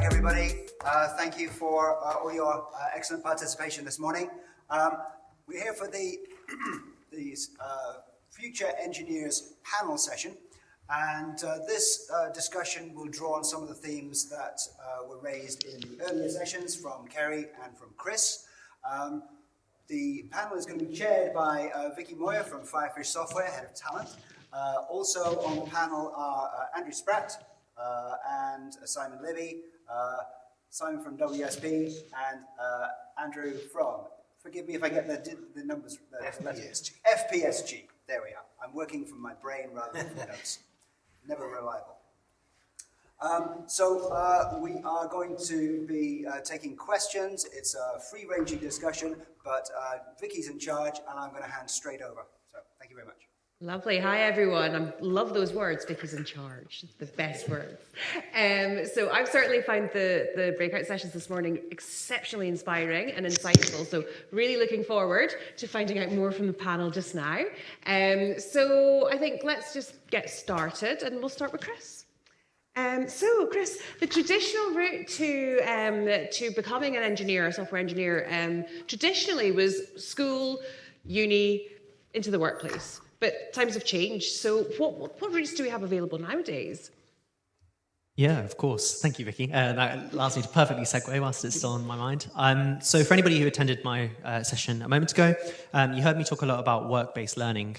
back, everybody. Thank you for all your excellent participation this morning. We're here for the Future Engineers panel session, and this discussion will draw on some of the themes that were raised in the earlier sessions from Kerry and from Chris. The panel is going to be chaired by Vicky Moyer from Firefish Software, Head of Talent. Also on the panel are Andrew Spratt and Simon Libby, Simon from WSP, and Andrew from, forgive me if I get the numbers, FPSG. FPSG, there we are. I'm working from my brain rather than from notes. Never reliable. We are going to be taking questions. It's a free-ranging discussion, but Vicky's in charge, and I'm going to hand straight over. So thank you very much. Lovely. Hi, everyone. I love those words. Vicky's in charge. It's the best words. So I've certainly found the breakout sessions this morning exceptionally inspiring and insightful. So really looking forward to finding out more from the panel just now. So I think let's just get started, and we'll start with Chris. So Chris, the traditional route to becoming an engineer, a software engineer, traditionally was school, uni, into the workplace. But times have changed. So what routes do we have available nowadays? Yeah, of course. Thank you, Vicky. That allows me to perfectly segue whilst it's still on my mind. So for anybody who attended my session a moment ago, you heard me talk a lot about work-based learning.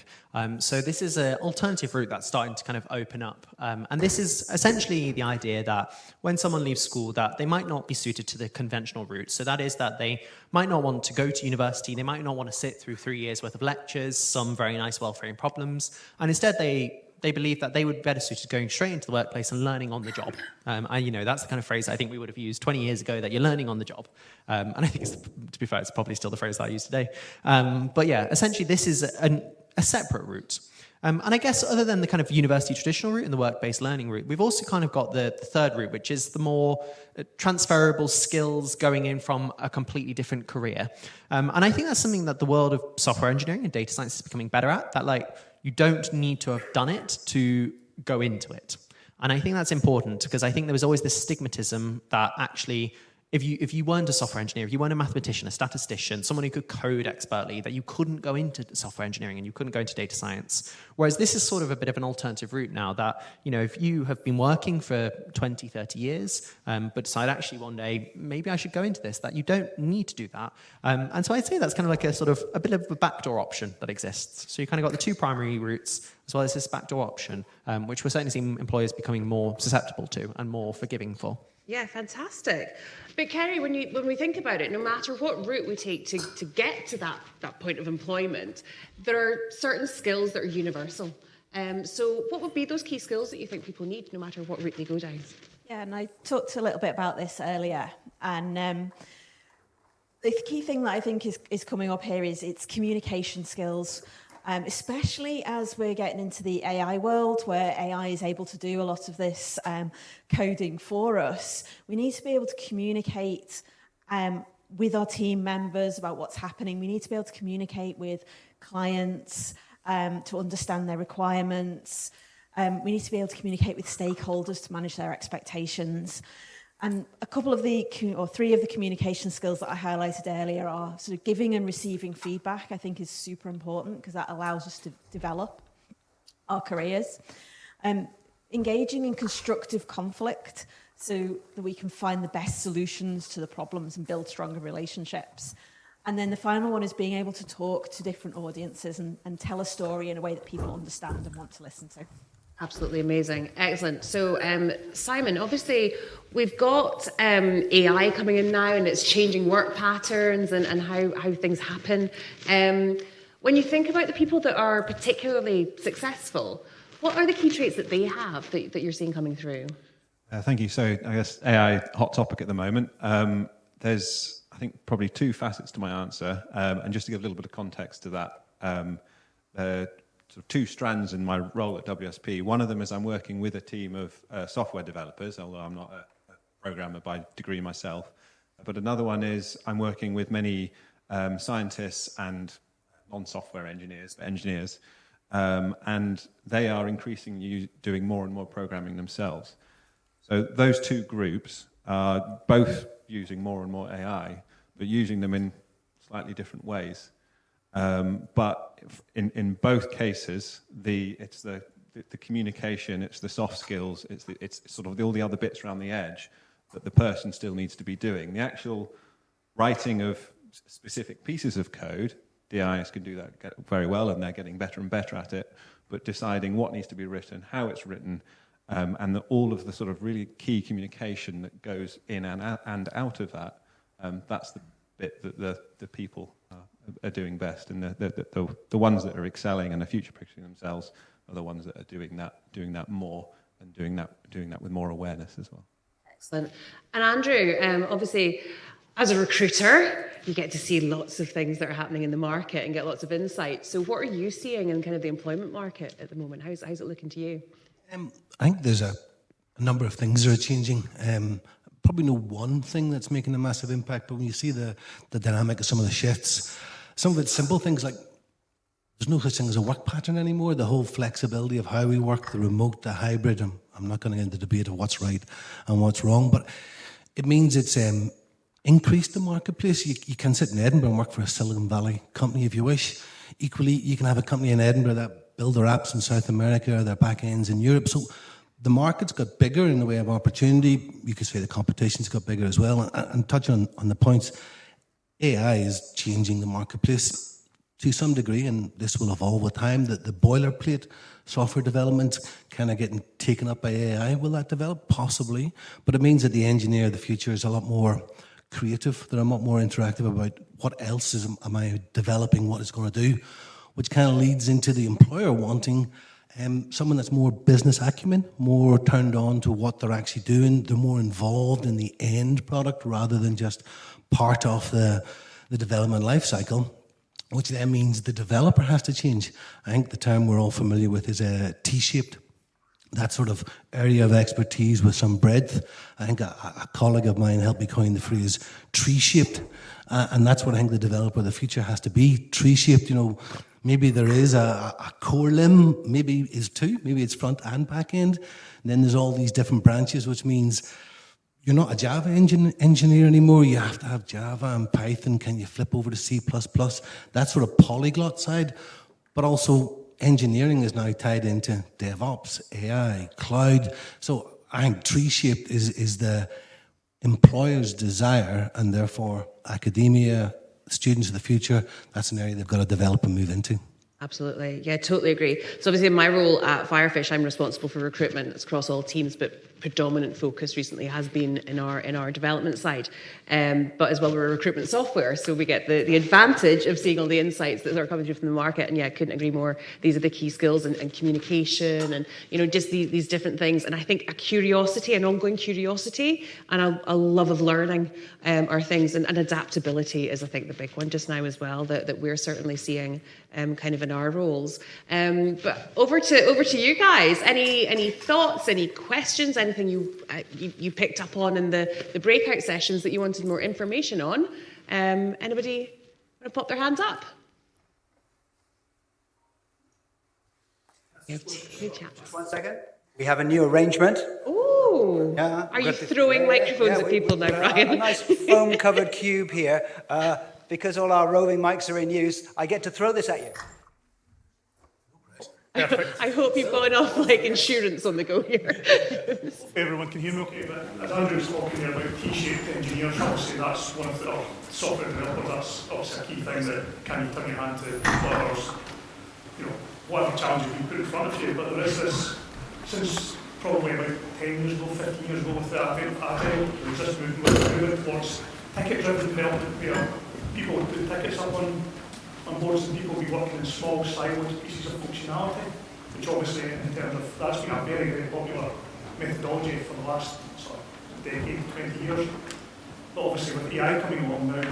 So this is an alternative route that's starting to kind of open up. And this is essentially the idea that when someone leaves school, that they might not be suited to the conventional route. So that is that they might not want to go to university. They might not want to sit through 3 years worth of lectures, some very nice, well-framed problems. And instead, they believe that they would be better suited going straight into the workplace and learning on the job. That's the kind of phrase I think we would have used 20 years ago, that you're learning on the job. And I think, to be fair, it's probably still the phrase that I use today. But yeah, essentially this is a separate route. And I guess other than the kind of university traditional route and the work-based learning route, we've also kind of got the third route, which is the more transferable skills going in from a completely different career. And I think that's something that the world of software engineering and data science is becoming better at, that you don't need to have done it to go into it. And I think that's important, because I think there was always this stigmatism that actually, if you weren't a software engineer, if you weren't a mathematician, a statistician, someone who could code expertly, that you couldn't go into software engineering and you couldn't go into data science. Whereas this is sort of a bit of an alternative route now, that, if you have been working for 20, 30 years, but decide actually one day, maybe I should go into this, that you don't need to do that. And so I'd say that's kind of like a bit of a backdoor option that exists. So you kind of got the two primary routes, as well as this backdoor option, which we're certainly seeing employers becoming more susceptible to and more forgiving for. Yeah, fantastic. But Kerry, when we think about it, no matter what route we take to get to that point of employment, there are certain skills that are universal. So what would be those key skills that you think people need, no matter what route they go down? Yeah, and I talked a little bit about this earlier, and the key thing that I think is coming up here is it's communication skills. Especially as we're getting into the AI world, where AI is able to do a lot of this coding for us. We need to be able to communicate with our team members about what's happening. We need to be able to communicate with clients to understand their requirements. We need to be able to communicate with stakeholders to manage their expectations. And a couple of three of the communication skills that I highlighted earlier are sort of giving and receiving feedback. I think is super important, because that allows us to develop our careers. Engaging in constructive conflict so that we can find the best solutions to the problems and build stronger relationships. And then the final one is being able to talk to different audiences and tell a story in a way that people understand and want to listen to. Absolutely amazing. Excellent. So, Simon, obviously, we've got AI coming in now, and it's changing work patterns and how things happen. When you think about the people that are particularly successful, what are the key traits that they have that you're seeing coming through? Thank you. So, I guess AI, hot topic at the moment. There's, I think, probably two facets to my answer. And just to give a little bit of context to that, sort of two strands in my role at WSP. One of them is I'm working with a team of software developers, although I'm not a programmer by degree myself. But another one is I'm working with many scientists and non-software engineers, and they are increasingly doing more and more programming themselves. So those two groups are both using more and more AI, but using them in slightly different ways. But in both cases, it's the communication, it's the soft skills, it's sort of all the other bits around the edge that the person still needs to be doing. The actual writing of specific pieces of code, DIs can do that very well, and they're getting better and better at it. But deciding what needs to be written, how it's written, and all of the sort of really key communication that goes in and out of that, that's the bit that the people are doing best, and the ones that are excelling and are future-proofing themselves are the ones that are doing that more, and doing that with more awareness as well. Excellent. And Andrew, obviously, as a recruiter, you get to see lots of things that are happening in the market and get lots of insight. So what are you seeing in kind of the employment market at the moment? How's it looking to you? I think there's a number of things that are changing. Probably no one thing that's making a massive impact, but when you see the dynamic of some of the shifts, some of it's simple things like there's no such thing as a work pattern anymore. The whole flexibility of how we work, the remote, the hybrid. I'm not going to get into the debate of what's right and what's wrong, but it means it's increased the marketplace. You can sit in Edinburgh and work for a Silicon Valley company if you wish. Equally, you can have a company in Edinburgh that build their apps in South America or their back ends in Europe. So the market's got bigger in the way of opportunity. You could say the competition's got bigger as well. And touching on the points, AI is changing the marketplace to some degree, and this will evolve with time, that the boilerplate software development kind of getting taken up by AI. Will that develop? Possibly. But it means that the engineer of the future is a lot more creative, that I'm a lot more interactive about what else am I developing, what it's going to do, which kind of leads into the employer wanting someone that's more business acumen, more turned on to what they're actually doing. They're more involved in the end product rather than just part of the development life cycle, which then means the developer has to change. I think the term we're all familiar with is T-shaped. That sort of area of expertise with some breadth. I think a colleague of mine helped me coin the phrase tree-shaped. And that's what I think the developer of the future has to be, tree-shaped. You know, maybe there is a core limb, maybe is two, maybe it's front and back end. And then there's all these different branches, which means you're not a Java engineer anymore. You have to have Java and Python. Can you flip over to C++? That sort of polyglot side. But also engineering is now tied into DevOps, AI, cloud. So I think tree-shaped is the employer's desire, and therefore academia, students of the future, that's an area they've got to develop and move into. Absolutely. Yeah, totally agree. So obviously in my role at Firefish, I'm responsible for recruitment. It's across all teams, but predominant focus recently has been in our development side. But as well, we're a recruitment software, so we get the advantage of seeing all the insights that are coming through from the market. And yeah, I couldn't agree more. These are the key skills and communication and, you know, just these different things. And I think a curiosity, an ongoing curiosity and a love of learning are things, and adaptability is, I think, the big one just now as well, that we're certainly seeing kind of in our roles. But over to you guys. Any thoughts, any questions, anything you picked up on in the breakout sessions that you wanted more information on? Anybody want to pop their hands up? We have two chats. Just 1 second. We have a new arrangement. Ooh. Yeah, Are you throwing microphones at people now, Brian? A nice foam-covered cube here. Because all our roving mics are in use, I get to throw this at you. I hope you've got enough insurance on the go here. Everyone can hear me okay, but as Andrew was talking there about T-shaped engineers, obviously that's one of the software developers, that's obviously a key thing that can you turn your hand to others, you know, whatever challenges you put in front of you. But there is this, since probably about 10 years ago, 15 years ago with the advent of Agile, there's this movement towards ticket-driven development where people would put tickets up on boards and people would be working in small siloed pieces of functionality, which obviously in terms of, that's been a very, very popular methodology for the last sort of decade, 20 years. But obviously with AI coming along now,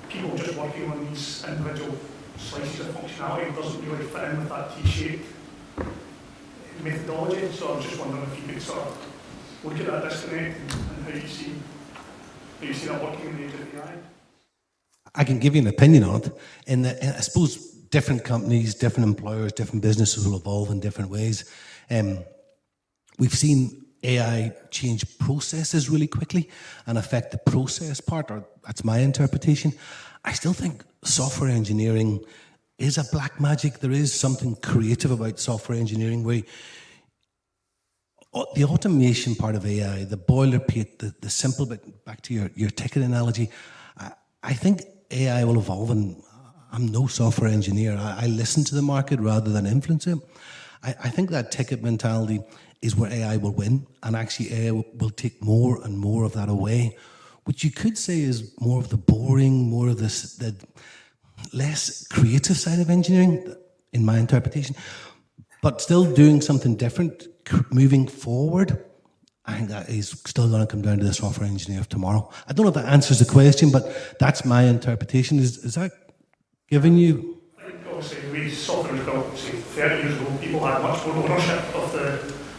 people just working on these individual slices of functionality doesn't really fit in with that T-shaped methodology. So I was just wondering if you could sort of look at that disconnect and how you see that working in the age of AI. I can give you an opinion on it. And I suppose different companies, different employers, different businesses will evolve in different ways. We've seen AI change processes really quickly and affect the process part, or that's my interpretation. I still think software engineering is a black magic. There is something creative about software engineering where the automation part of AI, the boilerplate, the simple bit, back to your ticket analogy, I think AI will evolve, and I'm no software engineer. I listen to the market rather than influence it. I think that ticket mentality is where AI will win, and actually AI will take more and more of that away, which you could say is more of the boring, more of the less creative side of engineering, in my interpretation, but still doing something different, moving forward. I think that is still going to come down to the software engineer of tomorrow. I don't know if that answers the question, but that's my interpretation. Is that giving you? I think obviously we software was built, say, 30 years ago, people had much more ownership of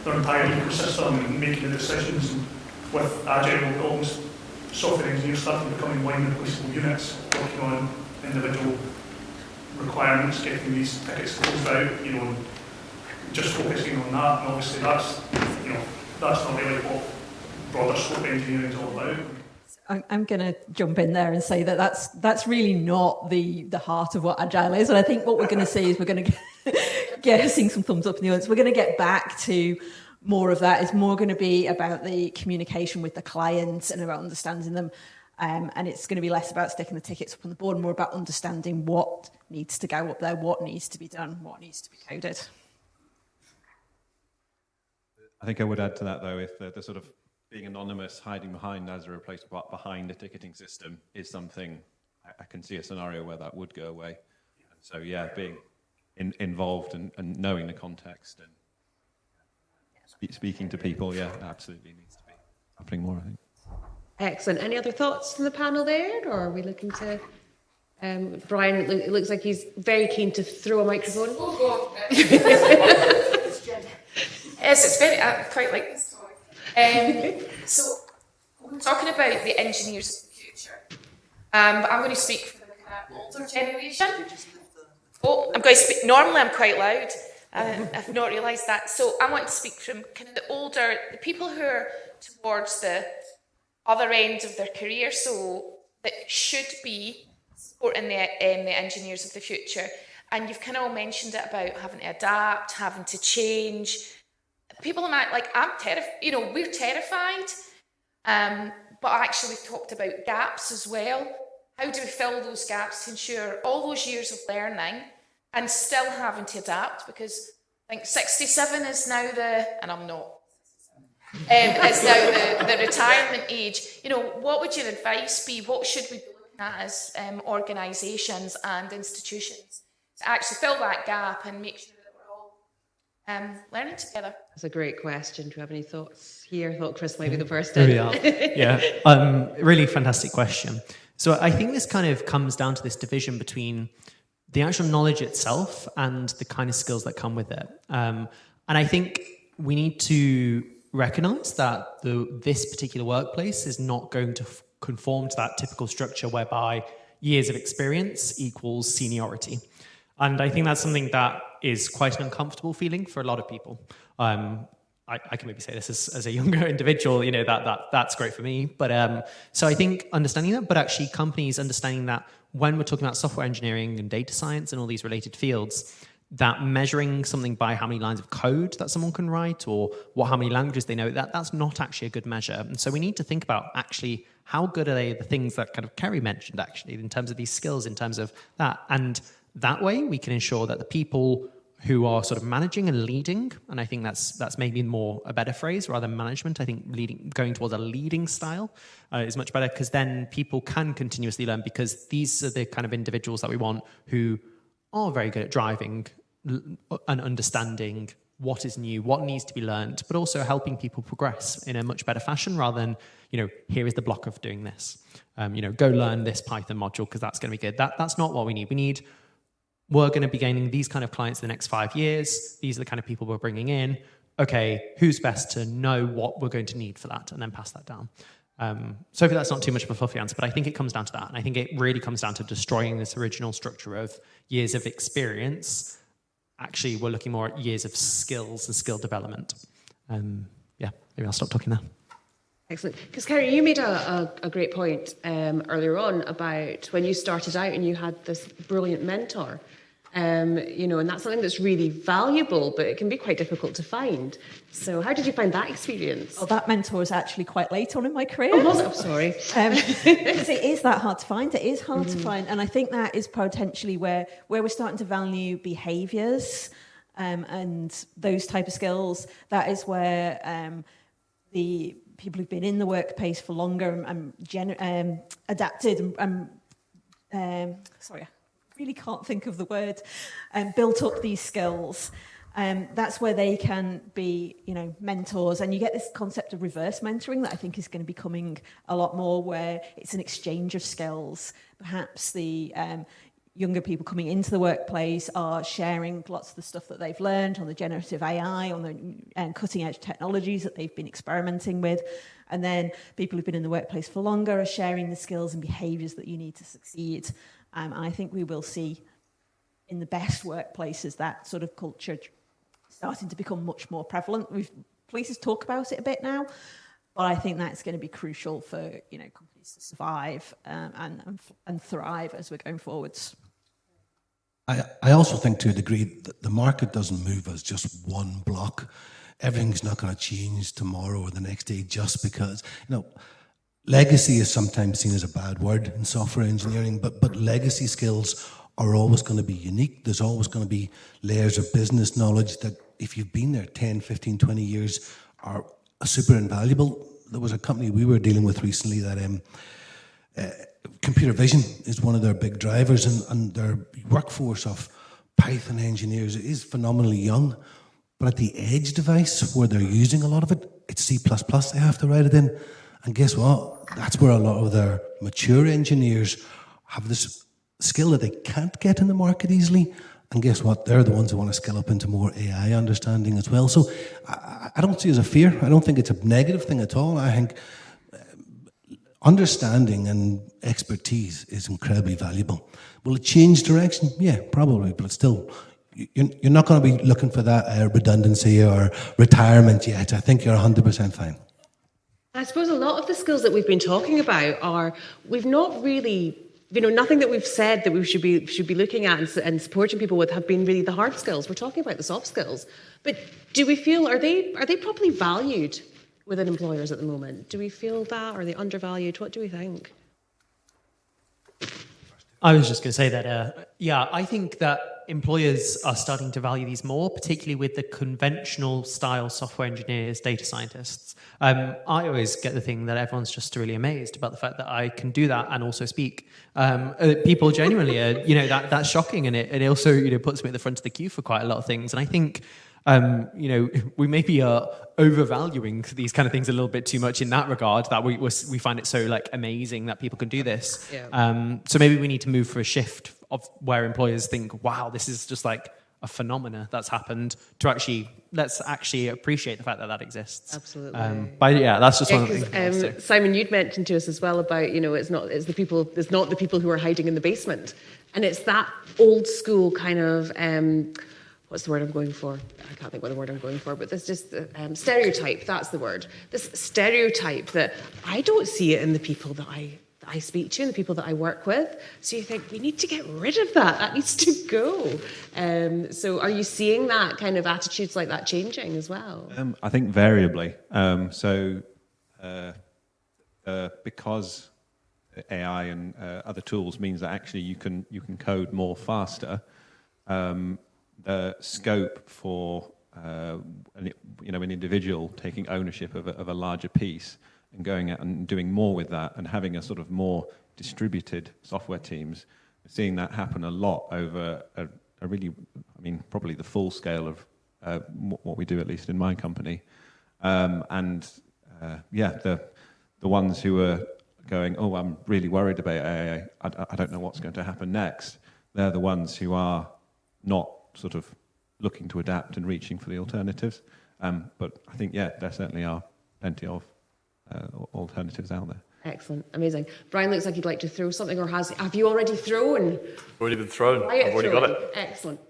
their entire ecosystem and making the decisions. And with Agile, almost software engineers started becoming line replaceable units, working on individual requirements, getting these tickets closed out, and just focusing on that. And obviously that's not really what broader scope engineering is all about. I'm going to jump in there and say that that's really not the heart of what Agile is. And I think what we're going to see is we're going to get seeing some thumbs up in the audience. We're going to get back to more of that. It's more going to be about the communication with the clients and about understanding them. And it's going to be less about sticking the tickets up on the board, more about understanding what needs to go up there, what needs to be done, what needs to be coded. I think I would add to that, though, if the sort of being anonymous, hiding behind as a replacement behind a ticketing system is something, I can see a scenario where that would go away. And so, yeah, being involved and knowing the context and speaking to people, yeah, absolutely needs to be happening more, I think. Excellent. Any other thoughts from the panel there, or are we looking to? Brian, it looks like he's very keen to throw a microphone. Oh, go on. Yes, it's very. I quite like this topic. So, we're talking about the engineers of the future. But I'm going to speak for the kind of older generation. Oh, I'm going to speak. Normally, I'm quite loud. I've not realised that. So, I want to speak from kind of the people who are towards the other end of their career, so that should be supporting the engineers of the future. And you've kind of all mentioned it about having to adapt, having to change. People are like, I'm terrified, we're terrified, but actually we've talked about gaps as well. How do we fill those gaps to ensure all those years of learning and still having to adapt? Because I think 67 is now and I'm not, is now the retirement age. What would your advice be? What should we be looking at as organisations and institutions to actually fill that gap and make sure that we're all learning together? That's a great question. Do you have any thoughts here? I thought Chris might be the first. There we are. Yeah, really fantastic question. So I think this kind of comes down to this division between the actual knowledge itself and the kind of skills that come with it. And I think we need to recognise that this particular workplace is not going to conform to that typical structure whereby years of experience equals seniority. And I think that's something that is quite an uncomfortable feeling for a lot of people. I can maybe say this as a younger individual, that's great for me. But so I think understanding that, but actually companies understanding that when we're talking about software engineering and data science and all these related fields, that measuring something by how many lines of code that someone can write or how many languages they know, that's not actually a good measure. And so we need to think about actually how good are they, the things that kind of Kerry mentioned actually, in terms of these skills, in terms of that. And that way we can ensure that the people who are sort of managing and leading, and I think that's maybe more a better phrase rather than management. I think going towards a leading style is much better, because then people can continuously learn, because these are the kind of individuals that we want who are very good at driving and understanding what is new, what needs to be learned, but also helping people progress in a much better fashion rather than, here is the block of doing this. Go learn this Python module because that's going to be good. That's not what we need. We're going to be gaining these kind of clients in the next 5 years. These are the kind of people we're bringing in. Okay, who's best to know what we're going to need for that and then pass that down? So hopefully that's not too much of a fluffy answer, but I think it comes down to that. And I think it really comes down to destroying this original structure of years of experience. Actually, we're looking more at years of skills and skill development. Yeah. maybe I'll stop talking now. Excellent. Because Kerry, you made a great point earlier on about when you started out and you had this brilliant mentor. And that's something that's really valuable, but it can be quite difficult to find. So how did you find that experience? Well, that mentor was actually quite late on in my career. Oh, was it? I'm sorry. Because it is that hard to find. It is hard to find. And I think that is potentially where we're starting to value behaviours and those type of skills. That is where the people who've been in the workplace for longer and adapted sorry, I really can't think of the word, built up these skills. That's where they can be, mentors. And you get this concept of reverse mentoring that I think is going to be coming a lot more, where it's an exchange of skills. Perhaps the younger people coming into the workplace are sharing lots of the stuff that they've learned on the generative AI, on the cutting edge technologies that they've been experimenting with. And then people who've been in the workplace for longer are sharing the skills and behaviours that you need to succeed. I think we will see in the best workplaces that sort of culture starting to become much more prevalent. Places talk about it a bit now, but I think that's going to be crucial for companies to survive and thrive as we're going forwards. I also think to a degree that the market doesn't move as just one block. Everything's not going to change tomorrow or the next day just because, legacy is sometimes seen as a bad word in software engineering, but legacy skills are always going to be unique. There's always going to be layers of business knowledge that if you've been there 10, 15, 20 years are super invaluable. There was a company we were dealing with recently that computer vision is one of their big drivers, and their workforce of Python engineers is phenomenally young. But at the edge device where they're using a lot of it, it's C++ they have to write it in. And guess what? That's where a lot of their mature engineers have this skill that they can't get in the market easily. And guess what? They're the ones who want to scale up into more AI understanding as well. So I don't see it as a fear. I don't think it's a negative thing at all. I think understanding and expertise is incredibly valuable. Will it change direction? Yeah, probably, but it's still... You're not going to be looking for that redundancy or retirement yet. I think you're 100% fine. I suppose a lot of the skills that we've been talking about we've not really, nothing that we've said that we should be looking at and supporting people with have been really the hard skills. We're talking about the soft skills. But do we feel, are they properly valued within employers at the moment? Do we feel that? Are they undervalued? What do we think? I was just going to say that, I think that employers are starting to value these more, particularly with the conventional style software engineers, data scientists. I always get the thing that everyone's just really amazed about the fact that I can do that and also speak. People genuinely are, that's shocking, and it also, puts me at the front of the queue for quite a lot of things. And I think, we maybe are overvaluing these kind of things a little bit too much in that regard, that we find it so amazing that people can do this. Yeah. So maybe we need to move for a shift of where employers think, wow, this is just a phenomena that's happened, to let's actually appreciate the fact that exists. Absolutely. But that's just one of the things. Simon, you'd mentioned to us as well about, it's not the people who are hiding in the basement, and it's that old school kind of what's the word I'm going for? I can't think what the word I'm going for, but there's just stereotype. That's the word. This stereotype that I don't see it in the people that I speak to and the people that I work with. So you think we need to get rid of that. That needs to go. So are you seeing that kind of attitudes like that changing as well? I think variably. Because AI and other tools means that actually you can code more faster. The scope for an individual taking ownership of a larger piece and going out and doing more with that and having a sort of more distributed software teams, seeing that happen a lot over a really, probably the full scale of what we do, at least in my company. The ones who are going, oh, I'm really worried about AI, I don't know what's going to happen next, they're the ones who are not sort of looking to adapt and reaching for the alternatives. But I think, there certainly are plenty of alternatives out there. Excellent, amazing. Brian looks like he'd like to throw something, or have you already thrown? Already been thrown. I've already got it. Excellent.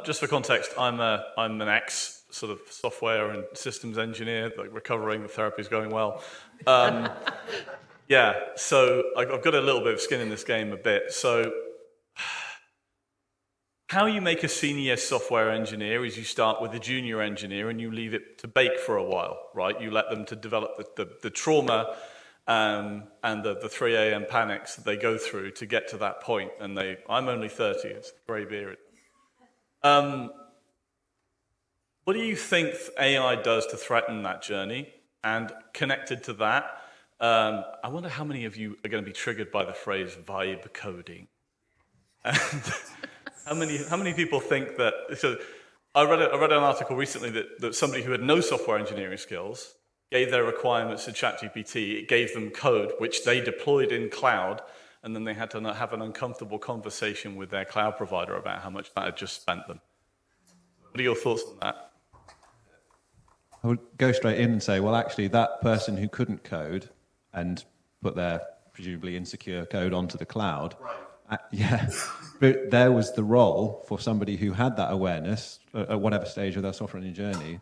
Just for context, I'm an ex sort of software and systems engineer, like recovering, the therapy is going well. Yeah, so I've got a little bit of skin in this game a bit. So how you make a senior software engineer is you start with a junior engineer and you leave it to bake for a while, right? You let them to develop the trauma and the 3 a.m. panics that they go through to get to that point. And I'm only 30, it's grey beard. What do you think AI does to threaten that journey? And connected to that, I wonder how many of you are going to be triggered by the phrase vibe coding. And how many people think that? So I read an article recently that somebody who had no software engineering skills gave their requirements to ChatGPT. It gave them code which they deployed in cloud, and then they had to have an uncomfortable conversation with their cloud provider about how much that had just spent them. What are your thoughts on that? I would go straight in and say, well, actually, that person who couldn't code and put their presumably insecure code onto the cloud, yeah, but there was the role for somebody who had that awareness at whatever stage of their software engineering journey.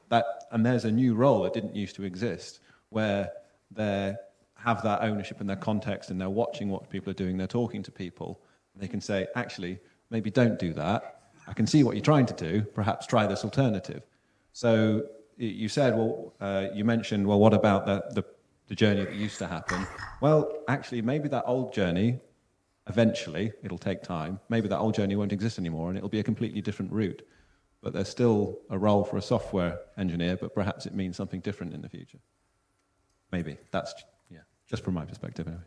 And there's a new role that didn't used to exist, where they have that ownership in their context and they're watching what people are doing, they're talking to people. They can say, actually, maybe don't do that. I can see what you're trying to do. Perhaps try this alternative. So you said, well, you mentioned, well, what about the journey that used to happen? Well, actually, maybe that old journey, eventually, it'll take time, maybe that old journey won't exist anymore and it'll be a completely different route. But there's still a role for a software engineer, but perhaps it means something different in the future. Maybe. That's, yeah, just from my perspective anyway.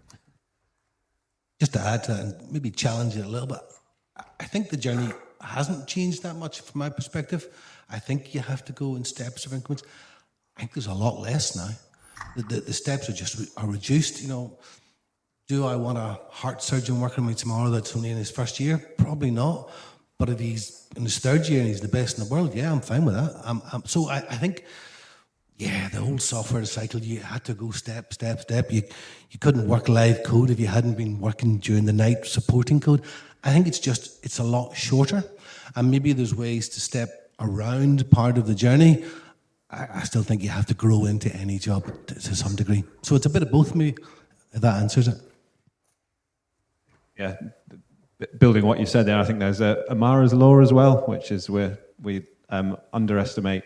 Just to add to that and maybe challenge it a little bit, I think the journey hasn't changed that much from my perspective. I think you have to go in steps of increments. I think there's a lot less now. The steps are reduced. You know, do I want a heart surgeon working with me tomorrow that's only in his first year? Probably not. But if he's in his third year and he's the best in the world, yeah, I'm fine with that. So I think, yeah, the whole software cycle, you had to go step. You couldn't work live code if you hadn't been working during the night supporting code. I think it's a lot shorter. And maybe there's ways to step around part of the journey. I still think you have to grow into any job to some degree. So it's a bit of both, maybe, if that answers it. Yeah, building what you said there, I think there's Amara's law as well, which is where we overestimate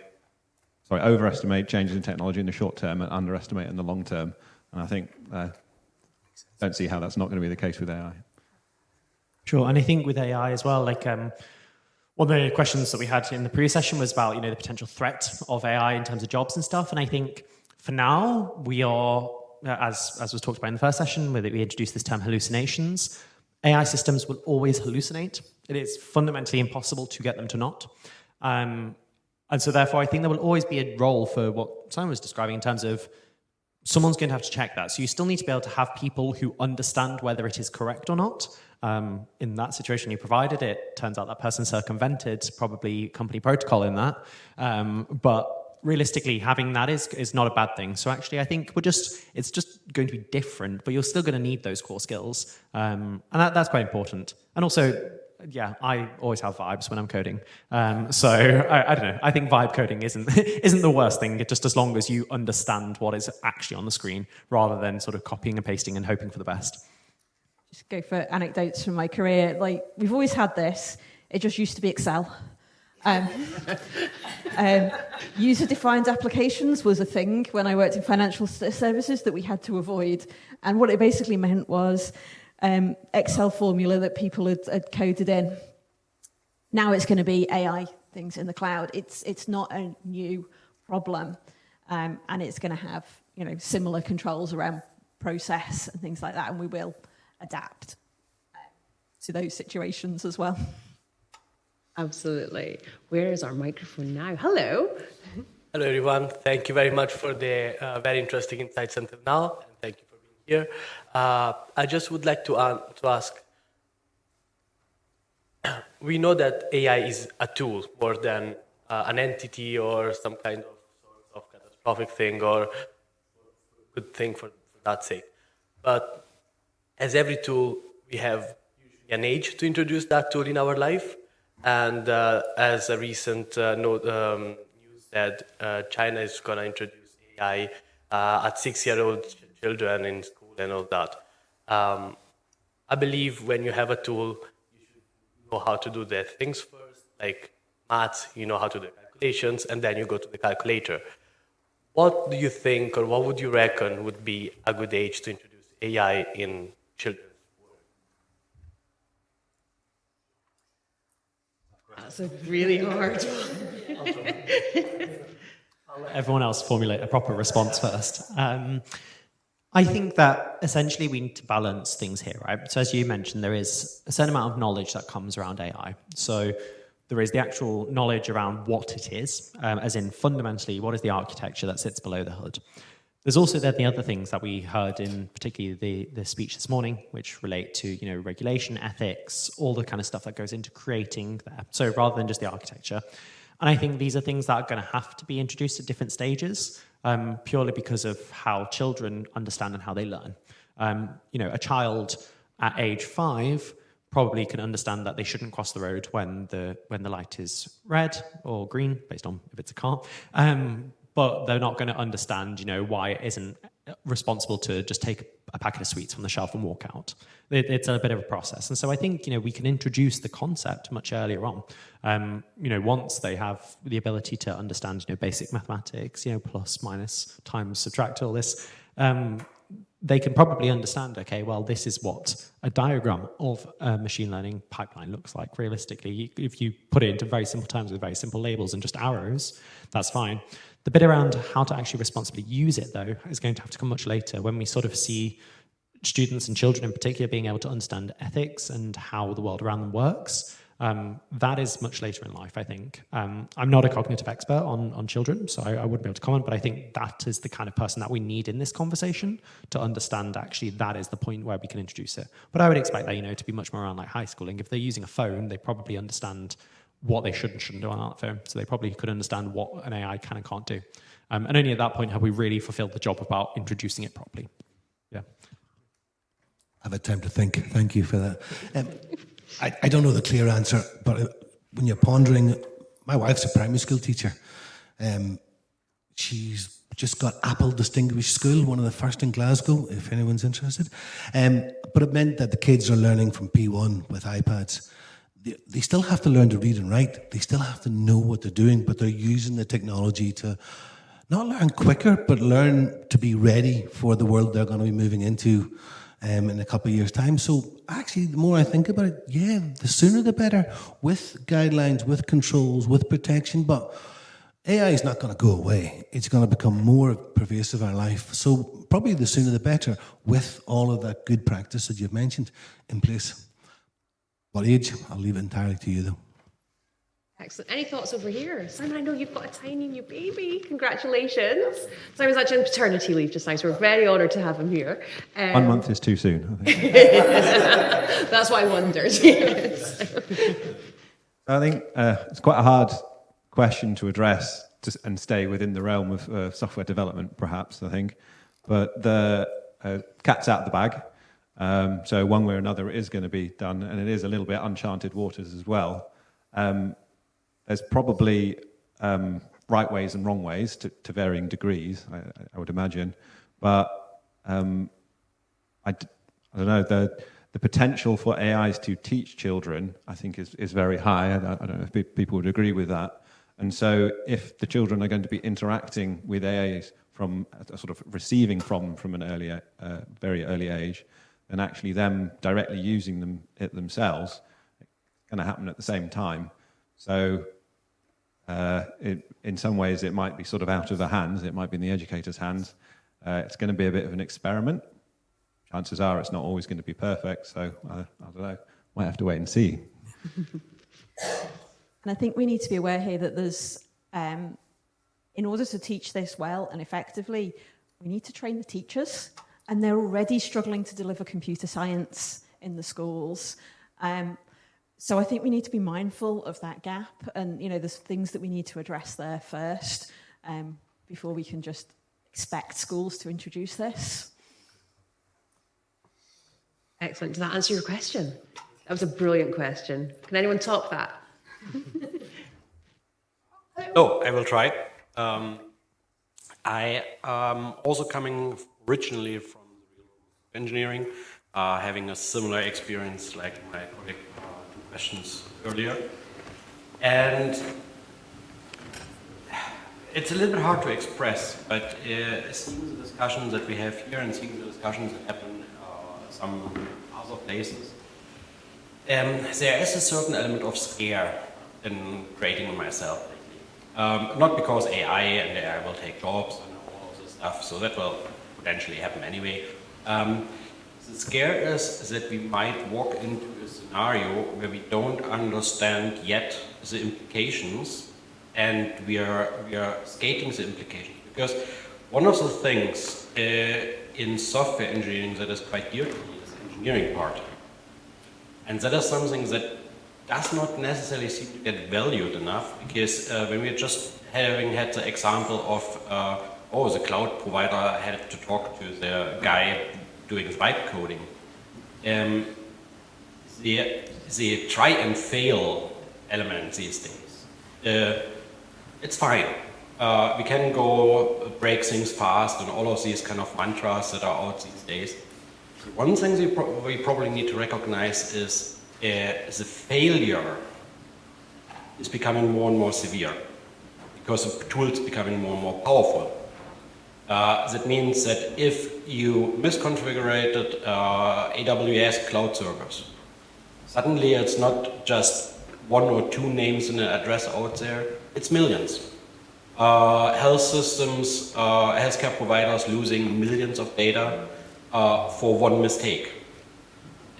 changes in technology in the short term and underestimate in the long term. And I think, don't see how that's not going to be the case with AI. Sure, and I think with AI as well, like one of the questions that we had in the previous session was about, the potential threat of AI in terms of jobs and stuff. And I think for now, we are, as was talked about in the first session, where we introduced this term hallucinations. AI systems will always hallucinate. It is fundamentally impossible to get them to not. And so therefore, I think there will always be a role for what Simon was describing in terms of someone's going to have to check that. So you still need to be able to have people who understand whether it is correct or not. In that situation you provided, it turns out that person circumvented probably company protocol in that. But realistically, having that is not a bad thing. So actually, I think it's just going to be different, but you're still going to need those core skills. And that's quite important. And also, yeah, I always have vibes when I'm coding. So I don't know. I think vibe coding isn't the worst thing, just as long as you understand what is actually on the screen, rather than sort of copying and pasting and hoping for the best. Just go for anecdotes from my career. Like, we've always had this. It just used to be Excel. User-defined applications was a thing when I worked in financial services that we had to avoid. And what it basically meant was Excel formula that people had coded in. Now it's going to be AI things in the cloud. It's not a new problem. And it's going to have, similar controls around process and things like that. And we will adapt to those situations as well. Absolutely. Where is our microphone now? Hello. Hello, everyone. Thank you very much for the very interesting insights until now, and thank you for being here. I just would like to ask, we know that AI is a tool more than an entity or some kind of catastrophic thing or good thing for that sake. But as every tool, we have usually an age to introduce that tool in our life. And as a recent news said China is going to introduce AI at 6-year-old children in school and all that. I believe when you have a tool, you should know how to do the things first, like maths, you know how to do calculations, and then you go to the calculator. What do you think, or what would you reckon would be a good age to introduce AI in children? That's a really hard one. I'll let everyone else formulate a proper response first. I think that essentially we need to balance things here, right? So as you mentioned, there is a certain amount of knowledge that comes around AI. So there is the actual knowledge around what it is, as in fundamentally, what is the architecture that sits below the hood? There's also then the other things that we heard in particularly the speech this morning, which relate to regulation, ethics, all the kind of stuff that goes into creating that. So rather than just the architecture. And I think these are things that are going to have to be introduced at different stages, purely because of how children understand and how they learn. A child at age 5 probably can understand that they shouldn't cross the road when the light is red or green, based on if it's a car. But they're not going to understand, why it isn't responsible to just take a packet of sweets from the shelf and walk out. It's a bit of a process. And so I think, we can introduce the concept much earlier on. Once they have the ability to understand, basic mathematics, plus, minus, times, subtract, all this, they can probably understand, okay, well, this is what a diagram of a machine learning pipeline looks like realistically. If you put it into very simple terms with very simple labels and just arrows, that's fine. The bit around how to actually responsibly use it, though, is going to have to come much later when we sort of see students and children in particular being able to understand ethics and how the world around them works. That is much later in life, I think. I'm not a cognitive expert on children, so I wouldn't be able to comment, but I think that is the kind of person that we need in this conversation to understand actually that is the point where we can introduce it. But I would expect that, to be much more around like high schooling. If they're using a phone, they probably understand what they should and shouldn't do on that phone. So they probably could understand what an AI can and can't do. And only at that point have we really fulfilled the job about introducing it properly. Yeah. I've had time to think. Thank you for that. I don't know the clear answer, but when you're pondering, my wife's a primary school teacher. She's just got Apple Distinguished School, one of the first in Glasgow, if anyone's interested. But it meant that the kids are learning from P1 with iPads. They still have to learn to read and write. They still have to know what they're doing, but they're using the technology to not learn quicker, but learn to be ready for the world they're going to be moving into in a couple of years' time. So actually, the more I think about it, the sooner the better, with guidelines, with controls, with protection. But AI is not going to go away. It's going to become more pervasive in our life. So probably the sooner the better, with all of that good practice that you've mentioned in place. What age? I'll leave it entirely to you, though. Excellent. Any thoughts over here? Simon, I know you've got a tiny new baby. Congratulations. Simon's actually on paternity leave just now, so we're very honoured to have him here. 1 month is too soon, I think. That's why I wondered. Yes. I think it's quite a hard question to address and stay within the realm of software development, perhaps, I think. But the cat's out of the bag. So one way or another, it is going to be done, and it is a little bit uncharted waters as well. There's probably right ways and wrong ways to varying degrees, I would imagine. But I don't know, the potential for AIs to teach children, I think, is very high. I don't know if people would agree with that. And so if the children are going to be interacting with AIs from sort of receiving from an very early age, and actually them directly using them themselves, it's going to happen at the same time. So in some ways it might be sort of out of the hands, it might be in the educator's hands. It's going to be a bit of an experiment. Chances are it's not always going to be perfect, so I don't know, might have to wait and see. And I think we need to be aware here that there's, in order to teach this well and effectively, we need to train the teachers, and they're already struggling to deliver computer science in the schools. So I think we need to be mindful of that gap, and there's things that we need to address there first before we can just expect schools to introduce this. Excellent. Does that answer your question? That was a brilliant question. Can anyone top that? Oh, I will try. I am also coming originally from engineering, having a similar experience like my colleague questions earlier. And it's a little bit hard to express, but seeing the discussions that we have here and seeing the discussions that happen some other places, there is a certain element of scare in creating myself lately. Not because AI and AI will take jobs and all of this stuff, so that will potentially happen anyway. The scare is that we might walk into a scenario where we don't understand yet the implications, and we are skating the implications. Because one of the things in software engineering that is quite dear to me is the engineering part. And that is something that does not necessarily seem to get valued enough, because when we're just having had the example of, the cloud provider had to talk to the guy doing vibe coding, the try and fail element these days, it's fine. We can go break things fast and all of these kind of mantras that are out these days. One thing we probably need to recognize is the failure is becoming more and more severe because the tool is becoming more and more powerful. That means that if you misconfigured AWS cloud servers, suddenly it's not just one or two names in an address out there, it's millions. Health systems, healthcare providers losing millions of data for one mistake.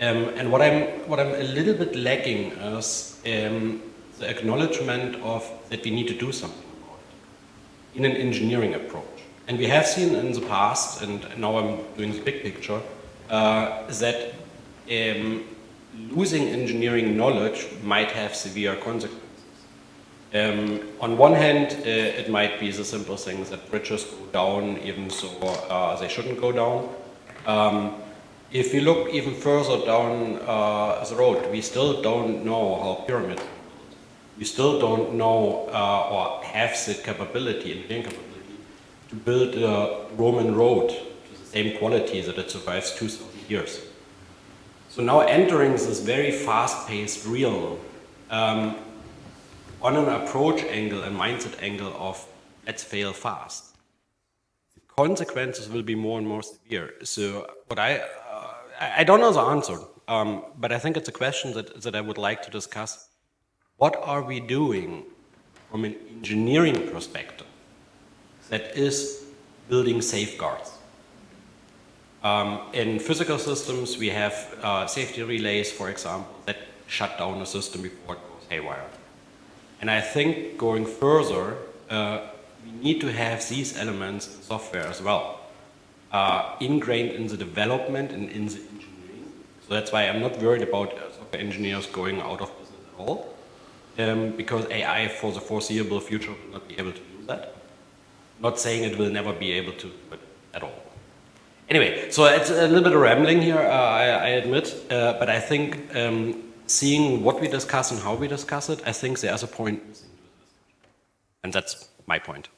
And what I'm a little bit lacking is the acknowledgement of that we need to do something about it in an engineering approach. And we have seen in the past, and now I'm doing the big picture, that losing engineering knowledge might have severe consequences. On one hand, it might be the simple things that bridges go down even so they shouldn't go down. If we look even further down the road, we still don't know how pyramids are built. We still don't know or have the capability, engineering capability, to build a Roman road to the same quality that it survives 2,000 years. So now entering this very fast-paced realm, on an approach angle and mindset angle of let's fail fast, the consequences will be more and more severe. So what I don't know the answer, but I think it's a question that I would like to discuss. What are we doing from an engineering perspective that is building safeguards? In physical systems, we have safety relays, for example, that shut down a system before it goes haywire. And I think going further, we need to have these elements in software as well, ingrained in the development and in the engineering. So that's why I'm not worried about software engineers going out of business at all, because AI for the foreseeable future will not be able to do that. Not saying it will never be able to, but at all. Anyway, so it's a little bit of rambling here, I admit, but I think seeing what we discuss and how we discuss it, I think there's a point missing to the discussion. And that's my point.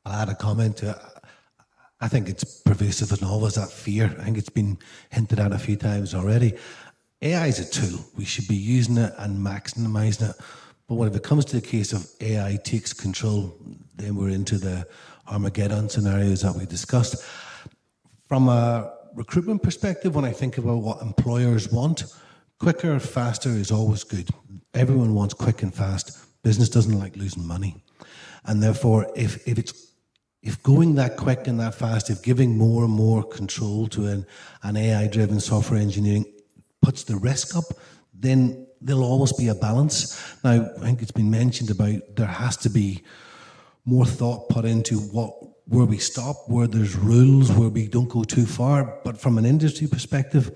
I'll add a comment to it. I think it's pervasive in always that fear. I think it's been hinted at a few times already. AI is a tool. We should be using it and maximizing it. But when it comes to the case of AI takes control, then we're into the Armageddon scenarios that we discussed. From a recruitment perspective, when I think about what employers want, quicker, faster is always good. Everyone wants quick and fast. Business doesn't like losing money. And therefore, if going that quick and that fast, if giving more and more control to an AI-driven software engineering puts the risk up, then there'll always be a balance. Now, I think it's been mentioned about there has to be more thought put into where we stop, where there's rules, where we don't go too far. But from an industry perspective,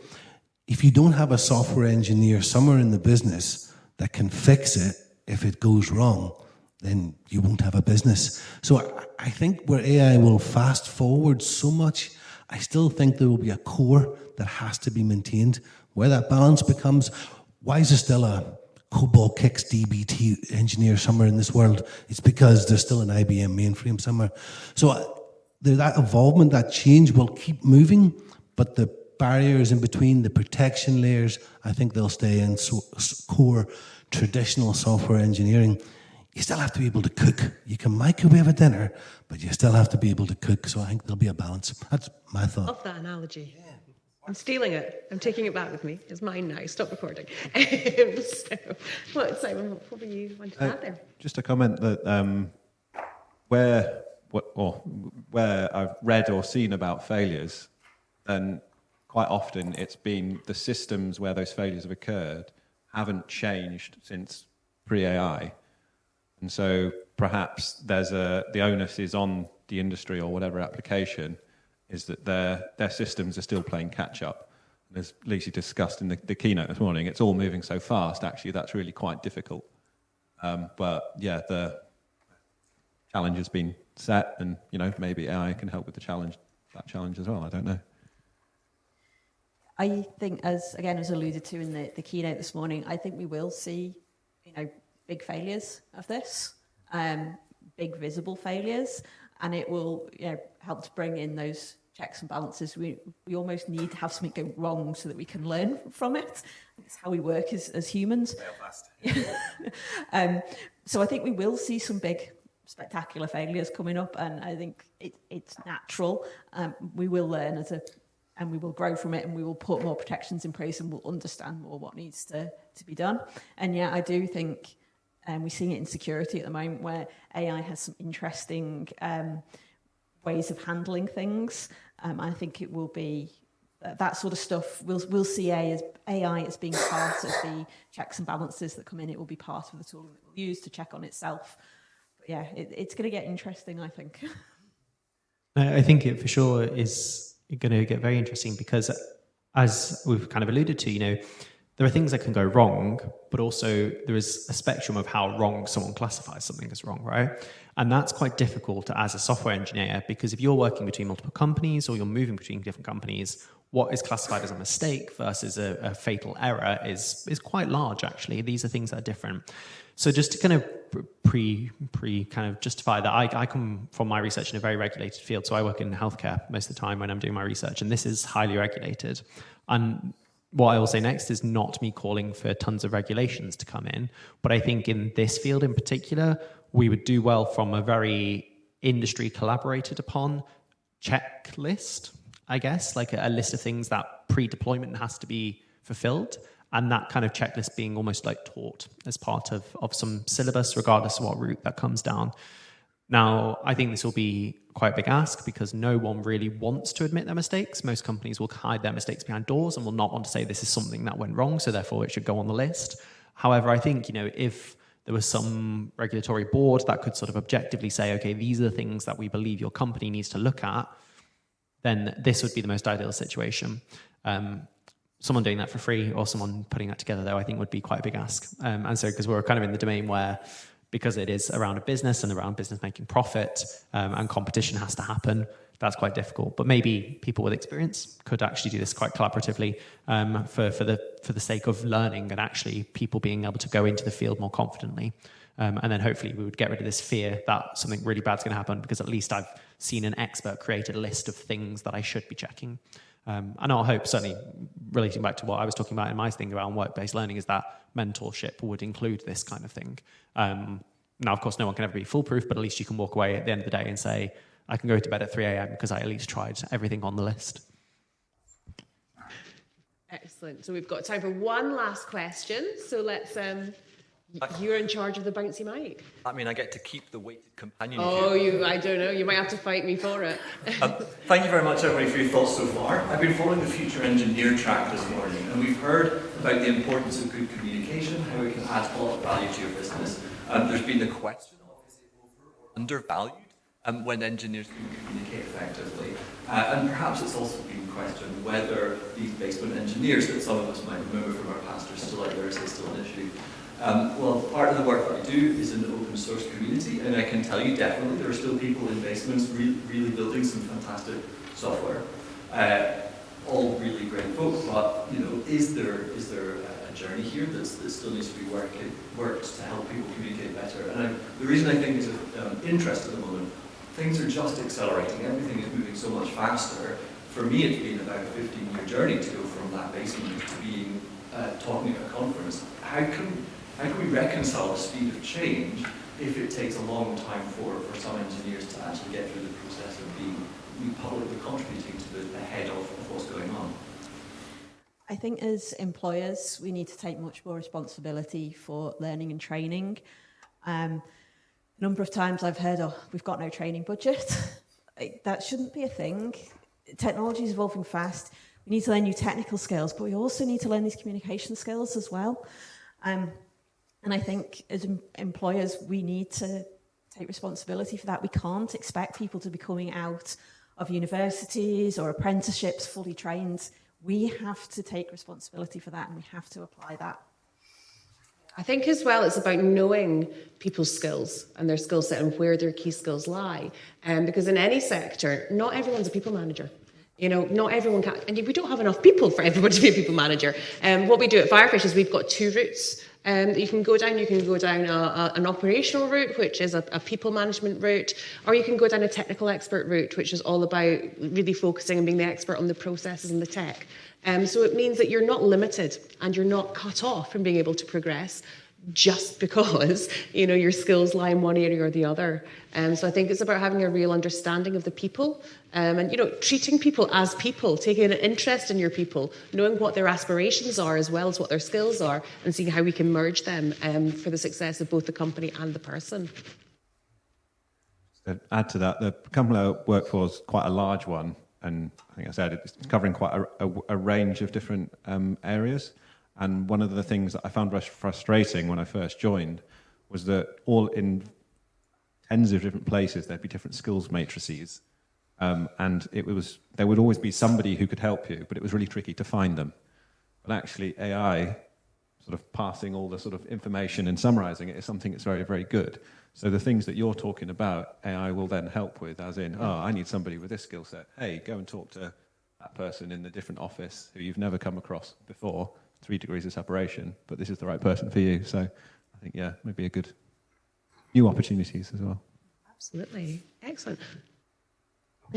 if you don't have a software engineer somewhere in the business that can fix it if it goes wrong, then you won't have a business. So I think where AI will fast forward so much, I still think there will be a core that has to be maintained. Where that balance becomes, why is there still a COBOL kicks DBT engineer somewhere in this world, it's because there's still an IBM mainframe somewhere. So that evolvement, that change will keep moving, but the barriers in between, the protection layers, I think they'll stay in core traditional software engineering. You still have to be able to cook. You can microwave a dinner, but you still have to be able to cook. So I think there'll be a balance. That's my thought. Love that analogy. Yeah. I'm stealing it. I'm taking it back with me. It's mine now. Stop recording. Simon, what were you wanting to add there? Just a comment that where I've read or seen about failures, and quite often it's been the systems where those failures have occurred haven't changed since pre-AI. And so perhaps the onus is on the industry or whatever application, is that their systems are still playing catch up. And as Lisa discussed in the keynote this morning, it's all moving so fast, actually that's really quite difficult. But yeah, the challenge has been set, and maybe AI can help with that challenge as well, I don't know. I think, as alluded to in the keynote this morning, I think we will see, big failures of this, big visible failures, and it will help to bring in those checks and balances. We almost need to have something go wrong so that we can learn from it. It's how we work as humans. So I think we will see some big, spectacular failures coming up, and I think it's natural. We will learn and we will grow from it, and we will put more protections in place, and we'll understand more what needs to be done. And yeah, I do think we're seeing it in security at the moment, where AI has some interesting ways of handling things. I think it will be that sort of stuff. We'll see AI as being part of the checks and balances that come in. It will be part of the tool that we'll use to check on itself. But yeah, it's going to get interesting, I think. I think it for sure is going to get very interesting, because as we've kind of alluded to, there are things that can go wrong, but also there is a spectrum of how wrong someone classifies something as wrong, right? And that's quite difficult as a software engineer, because if you're working between multiple companies or you're moving between different companies, what is classified as a mistake versus a fatal error is quite large, actually. These are things that are different. So just to kind of kind of justify that, I come from my research in a very regulated field. So I work in healthcare most of the time when I'm doing my research, and this is highly regulated. And what I will say next is not me calling for tons of regulations to come in, but I think in this field in particular, we would do well from a very industry collaborated upon checklist, I guess, like a list of things that pre-deployment has to be fulfilled, and that kind of checklist being almost like taught as part of some syllabus, regardless of what route that comes down. Now, I think this will be quite a big ask, because no one really wants to admit their mistakes. Most companies will hide their mistakes behind doors and will not want to say this is something that went wrong, so therefore it should go on the list. However, I think, if there was some regulatory board that could sort of objectively say, okay, these are the things that we believe your company needs to look at, then this would be the most ideal situation. Someone doing that for free or someone putting that together, though, I think would be quite a big ask. And so, because we're kind of in the domain where, because it is around a business and around business making profit, and competition has to happen, that's quite difficult. But maybe people with experience could actually do this quite collaboratively, for the sake of learning and actually people being able to go into the field more confidently. And then hopefully we would get rid of this fear that something really bad's going to happen, because at least I've seen an expert create a list of things that I should be checking. And I'll hope, certainly relating back to what I was talking about in my thing around work-based learning, is that mentorship would include this kind of thing. Now, of course, no one can ever be foolproof, but at least you can walk away at the end of the day and say, I can go to bed at 3 a.m. because I at least tried everything on the list. Excellent. So we've got time for one last question. So let's... You're in charge of the bouncy mic. I mean, I get to keep the weighted companionship. Oh, I don't know. You might have to fight me for it. Thank you very much, everybody, for your thoughts so far. I've been following the Future Engineer track this morning, and we've heard about the importance of good communication, how it can add a lot of value to your business. There's been the question of, is it over or undervalued when engineers can communicate effectively? And perhaps it's also been questioned whether these basement engineers that some of us might remember from our past are still out there, is still an issue. Well, part of the work that I do is in the open source community, and I can tell you definitely there are still people in basements really building some fantastic software. All really great folks, but is there a a journey here that still needs to be worked to help people communicate better. And the reason I think it's of interest at the moment, things are just accelerating. Everything is moving so much faster. For me, it's been about a 15-year journey to go from that basement to being talking at a conference. How can we reconcile the speed of change if it takes a long time for some engineers to actually get through the process of being publicly contributing to the head of what's going on? I think as employers, we need to take much more responsibility for learning and training. A number of times I've heard, oh, we've got no training budget. That shouldn't be a thing. Technology is evolving fast. We need to learn new technical skills, but we also need to learn these communication skills as well. And I think as employers, we need to take responsibility for that. We can't expect people to be coming out of universities or apprenticeships fully trained. We have to take responsibility for that, and we have to apply that. I think as well it's about knowing people's skills and their skill set and where their key skills lie. Because in any sector, not everyone's a people manager. You know, not everyone can, and we don't have enough people for everyone to be a people manager. What we do at Firefish is we've got two routes that you can go down. You can go down an operational route, which is a people management route, or you can go down a technical expert route, which is all about really focusing and being the expert on the processes and the tech. So it means that you're not limited and you're not cut off from being able to progress just because, you know, your skills lie in one area or the other. So I think it's about having a real understanding of the people and, you know, treating people as people, taking an interest in your people, knowing what their aspirations are as well as what their skills are, and seeing how we can merge them for the success of both the company and the person. To add to that, the company I work for is quite a large one, and I think I said it's covering quite a range of different areas. And one of the things that I found frustrating when I first joined was that all in tens of different places there'd be different skills matrices, and there would always be somebody who could help you, but it was really tricky to find them. But actually, AI sort of passing all the sort of information and summarizing it is something that's very, very good. So the things that you're talking about, AI will then help with, as in, oh, I need somebody with this skill set. Hey, go and talk to that person in the different office who you've never come across before. 3 degrees of separation, but this is the right person for you. So I think, yeah, maybe a good new opportunities as well. Absolutely. Excellent.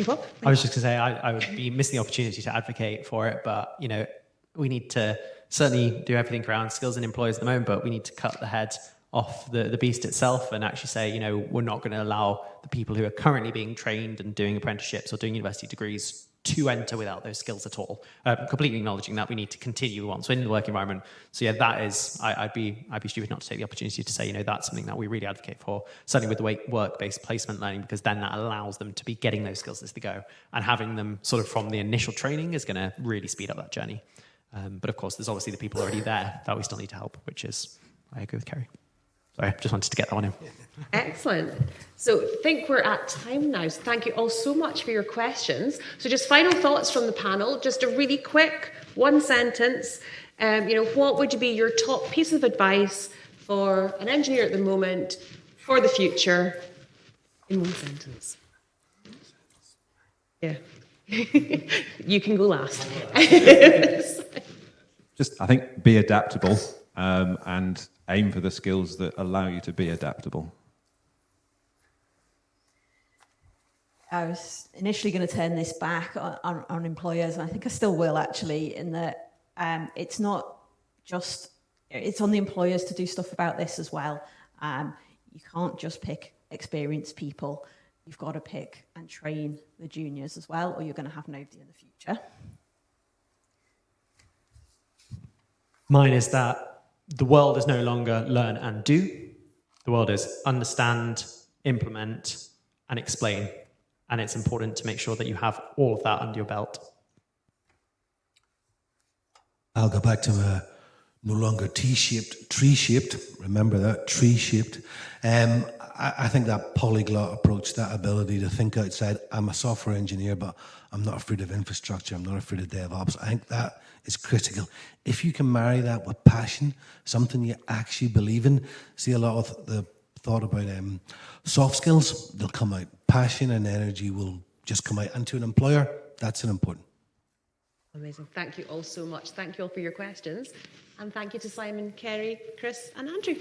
Bob? I was just going to say I would be missing the opportunity to advocate for it, but, you know, we need to certainly do everything around skills and employers at the moment, but we need to cut the head off the beast itself and actually say, you know, we're not going to allow the people who are currently being trained and doing apprenticeships or doing university degrees to enter without those skills at all. Completely acknowledging that we need to continue once we're in the work environment. So yeah, that is, I'd be stupid not to take the opportunity to say, you know, that's something that we really advocate for, certainly with the work-based placement learning, because then that allows them to be getting those skills as they go, and having them sort of from the initial training is going to really speed up that journey. But of course, there's obviously the people already there that we still need to help, which is, I agree with Kerry. Sorry, just wanted to get that one in. Excellent. So I think we're at time now. So thank you all so much for your questions. So just final thoughts from the panel, just a really quick one sentence. You know, what would be your top piece of advice for an engineer at the moment for the future in one sentence? Yeah. You can go last. Just, I think, be adaptable and aim for the skills that allow you to be adaptable. I was initially going to turn this back on employers, and I think I still will actually, in that it's not just, it's on the employers to do stuff about this as well. You can't just pick experienced people. You've got to pick and train the juniors as well, or you're going to have nobody in the future. Mine is that the world is no longer learn and do. The world is understand, implement, and explain. And it's important to make sure that you have all of that under your belt. I'll go back to no longer T-shaped, tree-shaped. Remember that, tree-shaped. I think that polyglot approach, that ability to think outside. I'm a software engineer, but I'm not afraid of infrastructure. I'm not afraid of DevOps. I think that is critical. If you can marry that with passion, something you actually believe in. See, a lot of the thought about soft skills, they'll come out. Passion and energy will just come out. And to an employer, that's an important. Amazing. Thank you all so much. Thank you all for your questions. And thank you to Simon, Kerry, Chris, and Andrew.